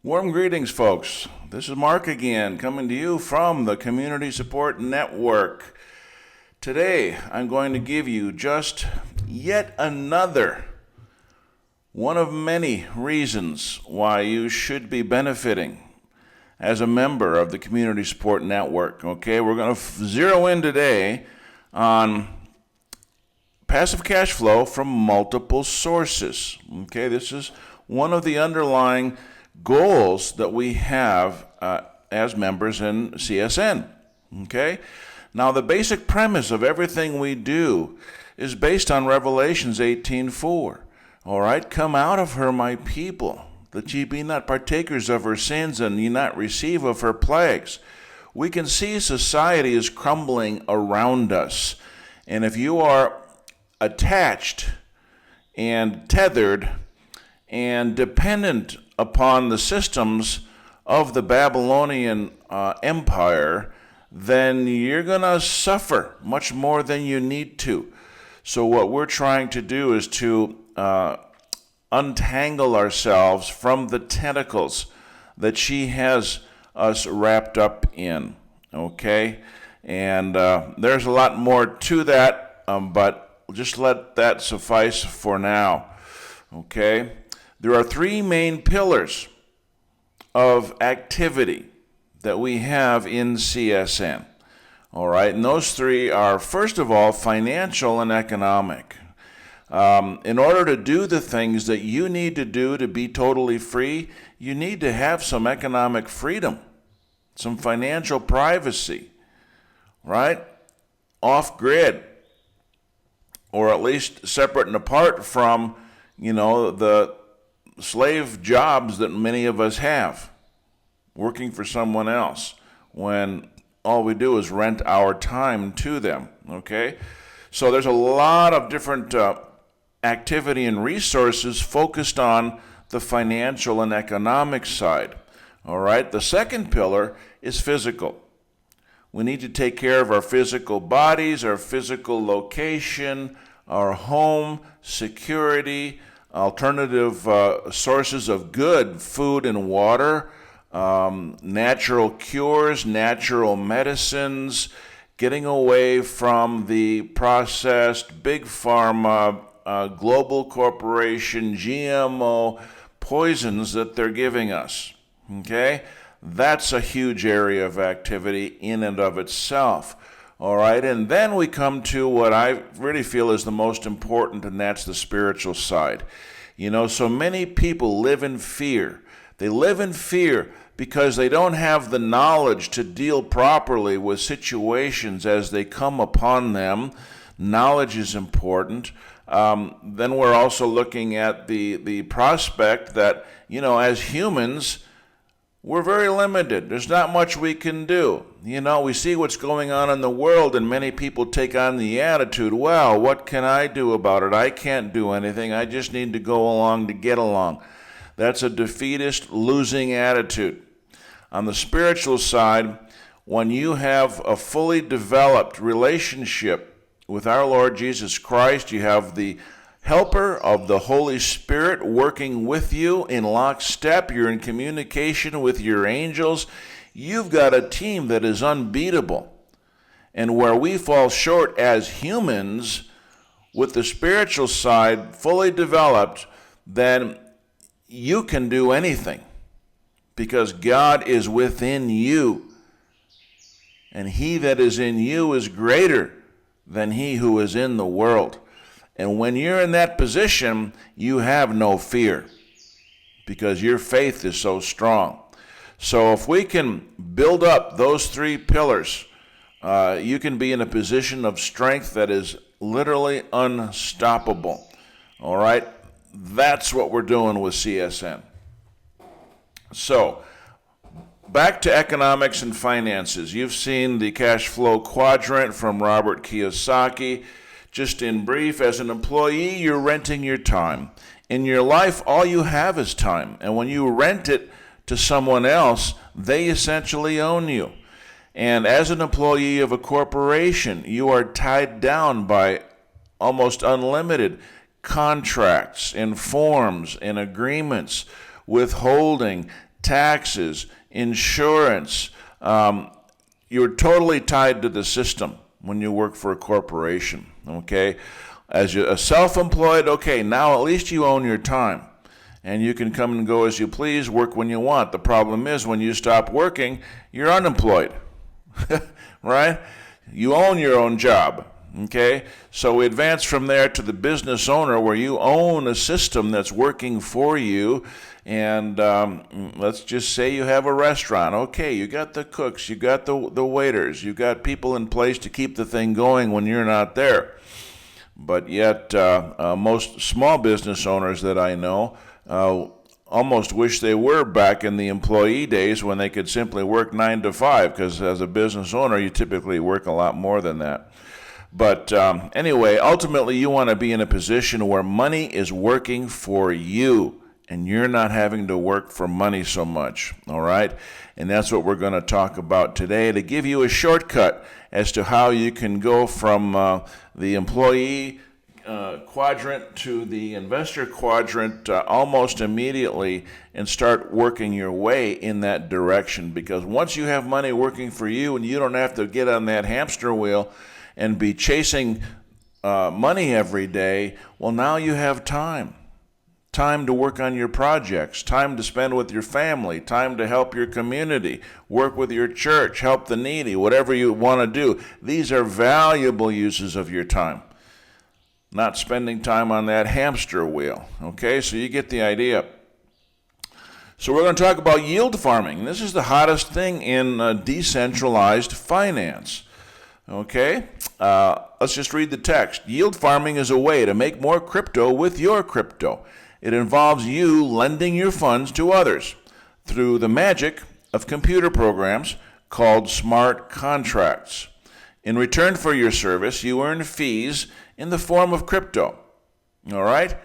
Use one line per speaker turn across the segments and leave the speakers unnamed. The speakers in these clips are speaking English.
Warm greetings, folks. This is Mark again, coming to you from the Community Support Network. Today, I'm going to give you just yet another one of many reasons why you should be benefiting as a member of the Community Support Network. Okay, we're going to zero in today on passive cash flow from multiple sources. Okay, this is one of the underlying goals that we have as members in CSN. Okay, now the basic premise of everything we do is based on Revelations 18:4. All right, come out of her, my people, that ye be not partakers of her sins, and ye not receive of her plagues. We can see society is crumbling around us, and if you are attached and tethered and dependent upon the systems of the Babylonian Empire, then you're going to suffer much more than you need to. So what we're trying to do is to untangle ourselves from the tentacles that she has us wrapped up in, okay? And there's a lot more to that, but just let that suffice for now, okay? There are three main pillars of activity that we have in CSN. All right, and those three are, first of all, financial and economic. In order to do the things that you need to do to be totally free, you need to have some economic freedom, some financial privacy, right? Off grid, or at least separate and apart from, the slave jobs that many of us have, working for someone else, when all we do is rent our time to them, okay? So there's a lot of different activity and resources focused on the financial and economic side, all right? The second pillar is physical. We need to take care of our physical bodies, our physical location, our home, security, alternative sources of good food and water, natural cures, natural medicines, getting away from the processed big pharma, global corporation, GMO poisons that they're giving us, okay? That's a huge area of activity in and of itself. All right, and then we come to what I really feel is the most important, and that's the spiritual side. So many people live in fear. They live in fear because they don't have the knowledge to deal properly with situations as they come upon them. Knowledge is important. Then we're also looking at the prospect that, as humans, we're very limited. There's not much we can do. We see what's going on in the world, and many people take on the attitude, well, what can I do about it? I can't do anything. I just need to go along to get along. That's a defeatist, losing attitude. On the spiritual side, when you have a fully developed relationship with our Lord Jesus Christ, you have the helper of the Holy Spirit working with you in lockstep. You're in communication with your angels. You've got a team that is unbeatable. And where we fall short as humans, with the spiritual side fully developed, then you can do anything because God is within you. And he that is in you is greater than he who is in the world. And when you're in that position, you have no fear because your faith is so strong. So if we can build up those three pillars, you can be in a position of strength that is literally unstoppable. All right? That's what we're doing with CSN. So, back to economics and finances. You've seen the cash flow quadrant from Robert Kiyosaki. Just in brief, as an employee, you're renting your time. In your life, all you have is time. And when you rent it to someone else, they essentially own you. And as an employee of a corporation, you are tied down by almost unlimited contracts and forms and agreements, withholding, taxes, insurance. You're totally tied to the system when you work for a corporation, okay? As you're a self-employed, okay, now at least you own your time. And you can come and go as you please, work when you want. The problem is when you stop working, you're unemployed, right? You own your own job, okay? So we advance from there to the business owner where you own a system that's working for you. And let's just say you have a restaurant. Okay, you got the cooks, you got the waiters, you got people in place to keep the thing going when you're not there. But yet most small business owners that I know almost wish they were back in the employee days when they could simply work 9 to 5, because as a business owner, you typically work a lot more than that. But anyway, ultimately, you want to be in a position where money is working for you and you're not having to work for money so much, all right? And that's what we're going to talk about today to give you a shortcut as to how you can go from the employee quadrant to the investor quadrant almost immediately and start working your way in that direction. Because once you have money working for you and you don't have to get on that hamster wheel and be chasing money every day, well, now you have time to work on your projects, time to spend with your family, time to help your community, work with your church, help the needy, whatever you want to do. These are valuable uses of your time, not spending time on that hamster wheel. Okay, so you get the idea. So we're going to talk about yield farming. This is the hottest thing in decentralized finance. Okay, let's just read the text. Yield farming is a way to make more crypto with your crypto. It involves you lending your funds to others through the magic of computer programs called smart contracts. In return for your service, you earn fees in the form of crypto. All right?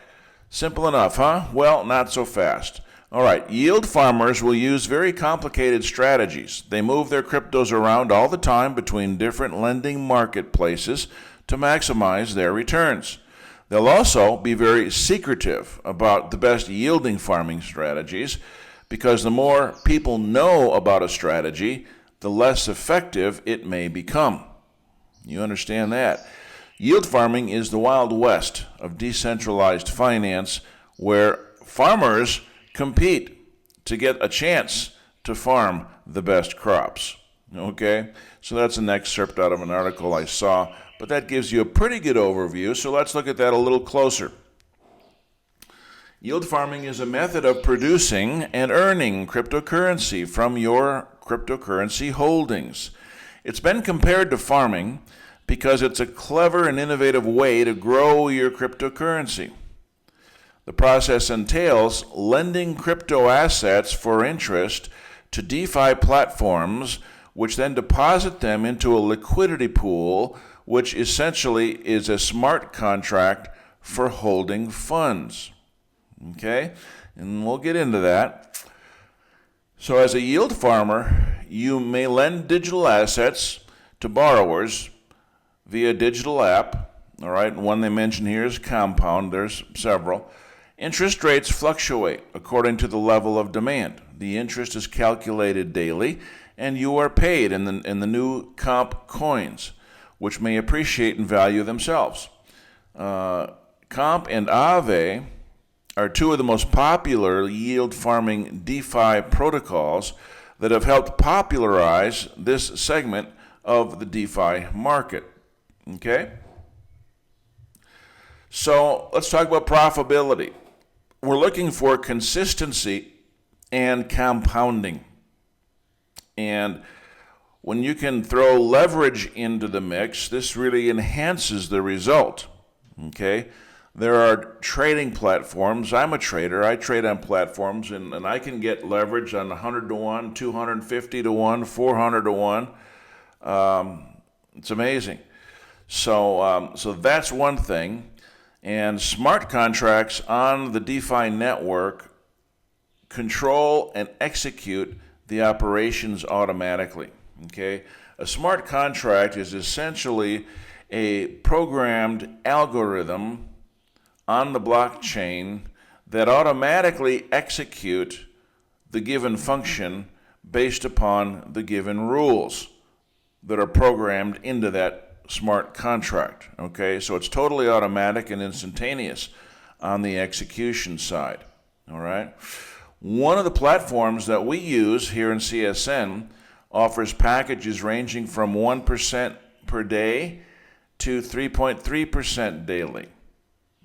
Simple enough, huh? Well, not so fast. All right, yield farmers will use very complicated strategies. They move their cryptos around all the time between different lending marketplaces to maximize their returns. They'll also be very secretive about the best yielding farming strategies, because the more people know about a strategy, the less effective it may become. You understand that? Yield farming is the Wild West of decentralized finance, where farmers compete to get a chance to farm the best crops. Okay? So that's an excerpt out of an article I saw, but that gives you a pretty good overview, so let's look at that a little closer. Yield farming is a method of producing and earning cryptocurrency from your cryptocurrency holdings. It's been compared to farming because it's a clever and innovative way to grow your cryptocurrency. The process entails lending crypto assets for interest to DeFi platforms, which then deposit them into a liquidity pool, which essentially is a smart contract for holding funds. Okay? And we'll get into that. So as a yield farmer, you may lend digital assets to borrowers via digital app. All right, one they mention here is Compound. There's several. Interest rates fluctuate according to the level of demand. The interest is calculated daily, and you are paid in the new comp coins, which may appreciate in value themselves. Comp and Aave are two of the most popular yield farming DeFi protocols that have helped popularize this segment of the DeFi market. Okay? So let's talk about profitability. We're looking for consistency and compounding. And when you can throw leverage into the mix, this really enhances the result. Okay? There are trading platforms. I'm a trader. I trade on platforms, and I can get leverage on 100 to 1, 250 to 1, 400 to 1. It's amazing. So that's one thing. And smart contracts on the DeFi network control and execute the operations automatically. Okay? A smart contract is essentially a programmed algorithm on the blockchain that automatically execute the given function based upon the given rules that are programmed into that smart contract. Okay, so it's totally automatic and instantaneous on the execution side. All right. One of the platforms that we use here in CSN offers packages ranging from 1% per day to 3.3% daily.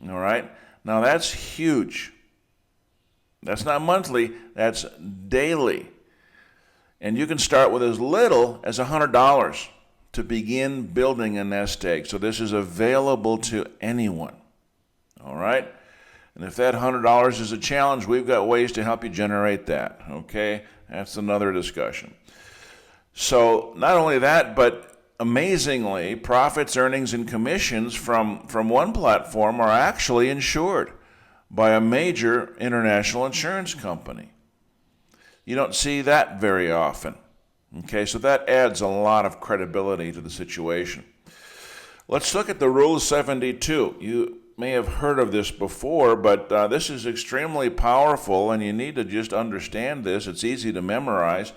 All right. Now that's huge. That's not monthly, that's daily. And you can start with as little as $100 to begin building a nest egg. So this is available to anyone. All right? And if that $100 is a challenge, we've got ways to help you generate that. Okay? That's another discussion. So not only that, but amazingly, profits, earnings, and commissions from one platform are actually insured by a major international insurance company. You don't see that very often. Okay, so that adds a lot of credibility to the situation. Let's look at the Rule of 72. You may have heard of this before, but this is extremely powerful, and you need to just understand this. It's easy to memorize.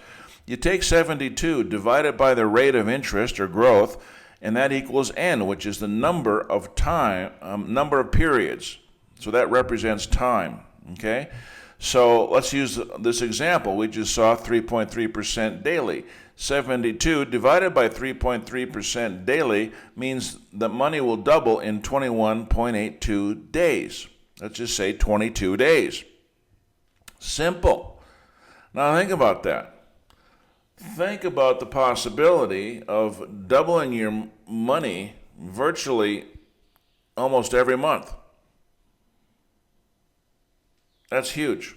You take 72, divide it by the rate of interest or growth, and that equals n, which is the number of periods. So that represents time. Okay? So let's use this example. We just saw 3.3% daily. 72 divided by 3.3% daily means that money will double in 21.82 days. Let's just say 22 days. Simple. Now think about that. Think about the possibility of doubling your money virtually almost every month. That's huge.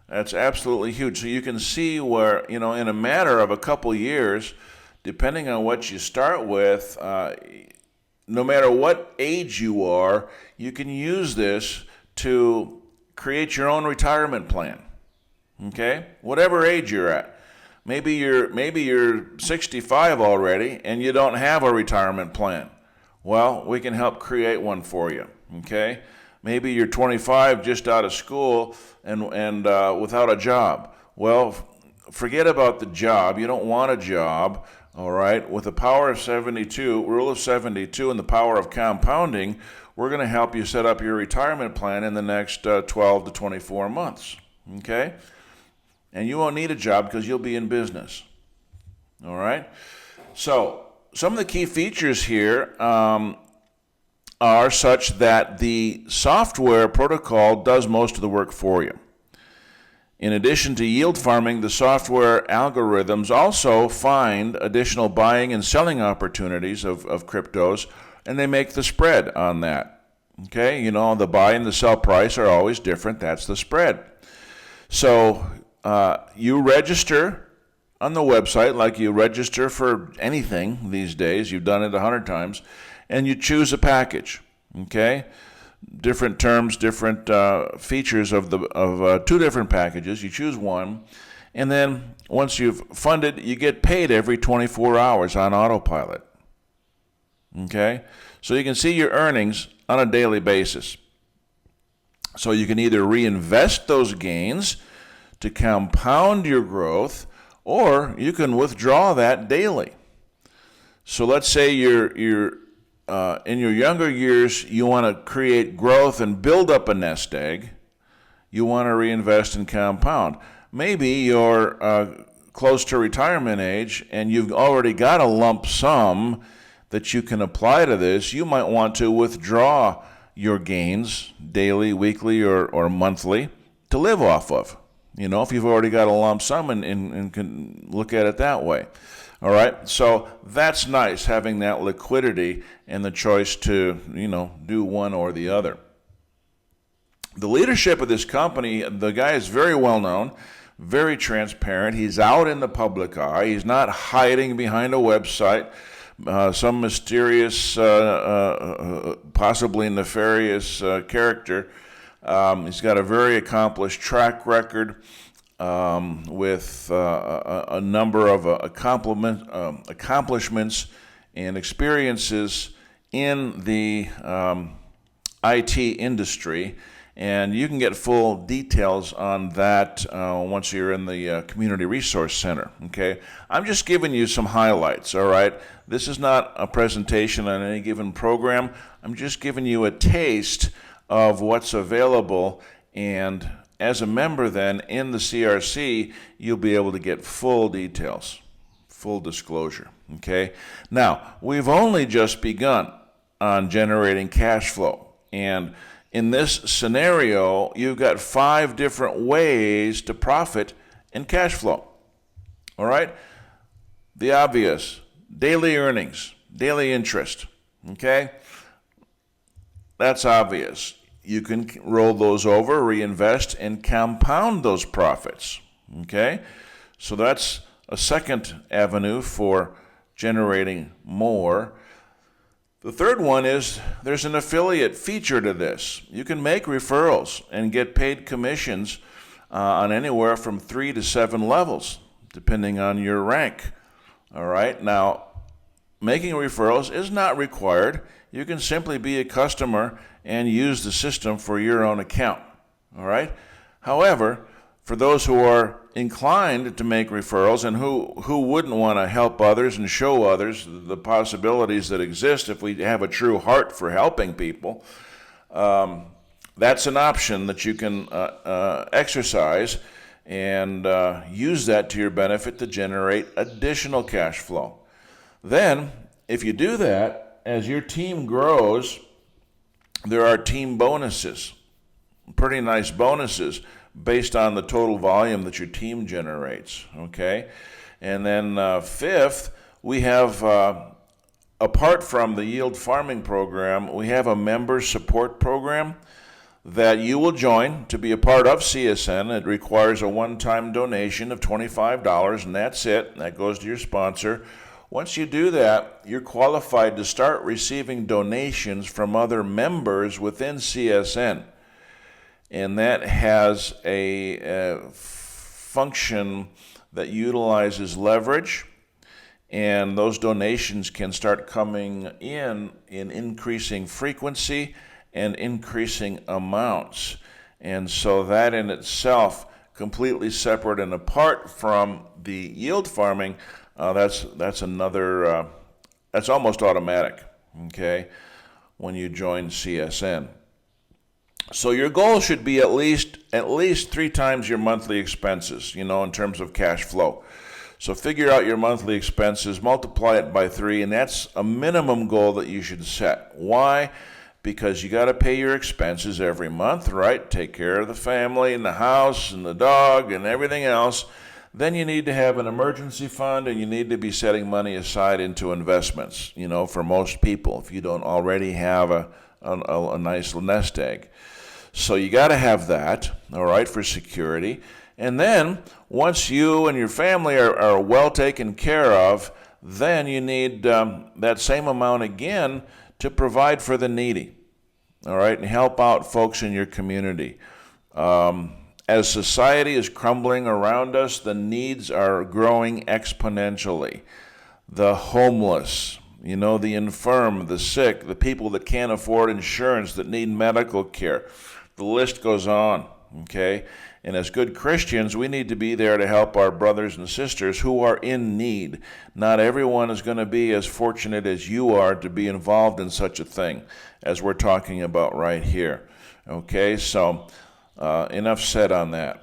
That's absolutely huge. So you can see where, in a matter of a couple years, depending on what you start with, no matter what age you are, you can use this to create your own retirement plan. Okay? Whatever age you're at. Maybe you're 65 already and you don't have a retirement plan. Well, we can help create one for you. Okay? Maybe you're 25, just out of school, and without a job. Well, forget about the job. You don't want a job, all right? With the power of 72, Rule of 72, and the power of compounding, we're going to help you set up your retirement plan in the next 12 to 24 months, okay? And you won't need a job because you'll be in business, all right? So some of the key features here are such that the software protocol does most of the work for you. In addition to yield farming, the software algorithms also find additional buying and selling opportunities of cryptos, and they make the spread on that. Okay, the buy and the sell price are always different. That's the spread. So you register on the website like you register for anything these days. You've done it 100 times. And you choose a package, okay? Different terms, different features of two different packages. You choose one, and then once you've funded, you get paid every 24 hours on autopilot, okay? So you can see your earnings on a daily basis. So you can either reinvest those gains to compound your growth, or you can withdraw that daily. So let's say you're in your younger years, you want to create growth and build up a nest egg. You want to reinvest and compound. Maybe you're close to retirement age and you've already got a lump sum that you can apply to this. You might want to withdraw your gains daily, weekly, or monthly to live off of. If you've already got a lump sum and can look at it that way. All right, so that's nice, having that liquidity and the choice to, do one or the other. The leadership of this company, the guy is very well known, very transparent. He's out in the public eye. He's not hiding behind a website, some mysterious, possibly nefarious character. He's got a very accomplished track record. With a number of accomplishments and experiences in the IT industry, And you can get full details on that once you're in the Community Resource Center, okay? I'm just giving you some highlights, all right? This is not a presentation on any given program. I'm just giving you a taste of what's available, and as a member then in the CRC, you'll be able to get full details, full disclosure, okay? Now, we've only just begun on generating cash flow, and in this scenario, you've got 5 different ways to profit in cash flow. All right? The obvious, daily earnings, daily interest. Okay? That's obvious. You can roll those over, reinvest, and compound those profits. Okay? So that's a second avenue for generating more. The third one is there's an affiliate feature to this. You can make referrals and get paid commissions on anywhere from 3 to 7 levels, depending on your rank. All right. Now, making referrals is not required. You can simply be a customer and use the system for your own account. All right. However, for those who are inclined to make referrals and who wouldn't want to help others and show others the possibilities that exist if we have a true heart for helping people, that's an option that you can exercise and use that to your benefit to generate additional cash flow. Then, if you do that, as your team grows, there are team bonuses, pretty nice bonuses, based on the total volume that your team generates, okay? And then fifth, we have, apart from the yield farming program, we have a member support program that you will join to be a part of CSN. It requires a one-time donation of $25, and that's it. That goes to your sponsor. Once you do that, you're qualified to start receiving donations from other members within CSN. And that has a function that utilizes leverage, and those donations can start coming in increasing frequency and increasing amounts. And so that in itself, completely separate and apart from the yield farming, that's another, that's almost automatic, okay, when you join CSN. So your goal should be at least 3 times your monthly expenses, in terms of cash flow. So figure out your monthly expenses, multiply it by 3, and that's a minimum goal that you should set. Why? Because you got to pay your expenses every month, right? Take care of the family and the house and the dog and everything else. Then you need to have an emergency fund, and you need to be setting money aside into investments, for most people, if you don't already have a nice nest egg. So you got to have that, all right, for security. And then once you and your family are well taken care of, then you need that same amount again to provide for the needy, all right, and help out folks in your community. As society is crumbling around us, the needs are growing exponentially. The homeless, the infirm, the sick, the people that can't afford insurance, that need medical care. The list goes on, okay? And as good Christians, we need to be there to help our brothers and sisters who are in need. Not everyone is going to be as fortunate as you are to be involved in such a thing as we're talking about right here, okay? So enough said on that.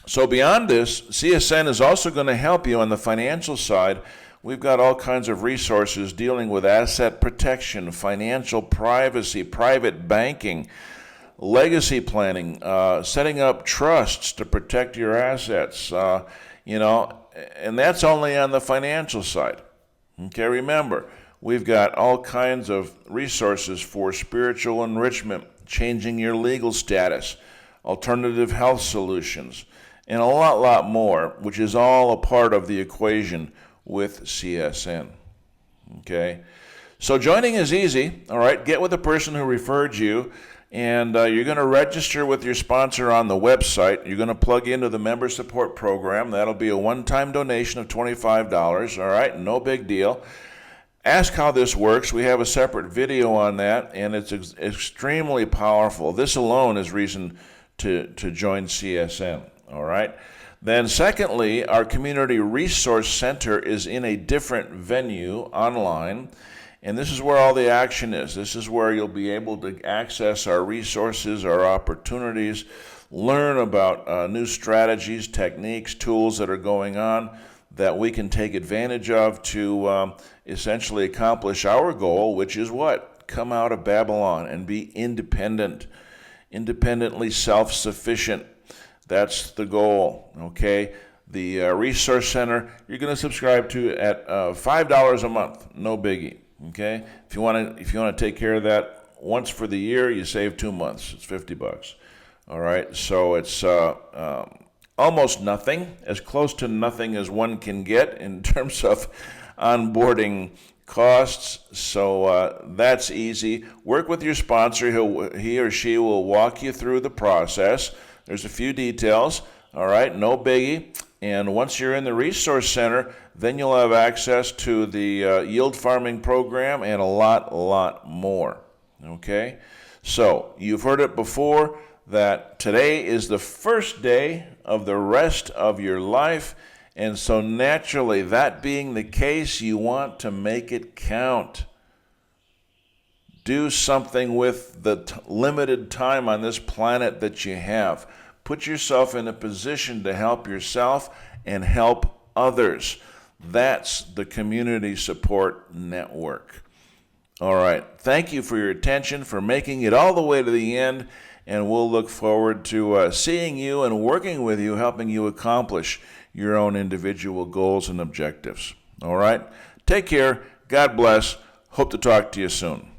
So beyond this, CSN is also going to help you on the financial side. We've got all kinds of resources dealing with asset protection, financial privacy, private banking, legacy planning, setting up trusts to protect your assets, and that's only on the financial side. Okay, remember, we've got all kinds of resources for spiritual enrichment, changing your legal status, alternative health solutions, and a lot more, which is all a part of the equation with CSN. Okay, so joining is easy. All right, get with the person who referred you, and you're going to register with your sponsor on the website. You're going to plug into the member support program. That'll be a one-time donation of $25. All right, no big deal. ask how this works. We have a separate video on that, and it's extremely powerful. This alone is reason to join CSN, all right? Then secondly, our Community Resource Center is in a different venue online, and this is where all the action is. This is where you'll be able to access our resources, our opportunities, learn about new strategies, techniques, tools that are going on that we can take advantage of to essentially accomplish our goal, which is what? Come out of Babylon and be independent, independently self-sufficient. That's the goal, okay? The Resource Center, you're going to subscribe to at $5 a month, no biggie, okay? If you want to take care of that once for the year, you save 2 months. It's $50. All right, so it's almost nothing, as close to nothing as one can get in terms of onboarding costs. So that's easy. Work with your sponsor. He or she will walk you through the process. There's a few details, all right, no biggie. And once you're in the Resource Center, then you'll have access to the yield farming program and a lot more, okay? So you've heard it before that today is the first day of the rest of your life, and so naturally, that being the case, you want to make it count. Do something with the limited time on this planet that you have. Put yourself in a position to help yourself and help others. That's the Community Support Network. All right. Thank you for your attention, for making it all the way to the end, and we'll look forward to seeing you and working with you, helping you accomplish your own individual goals and objectives. All right? Take care. God bless. Hope to talk to you soon.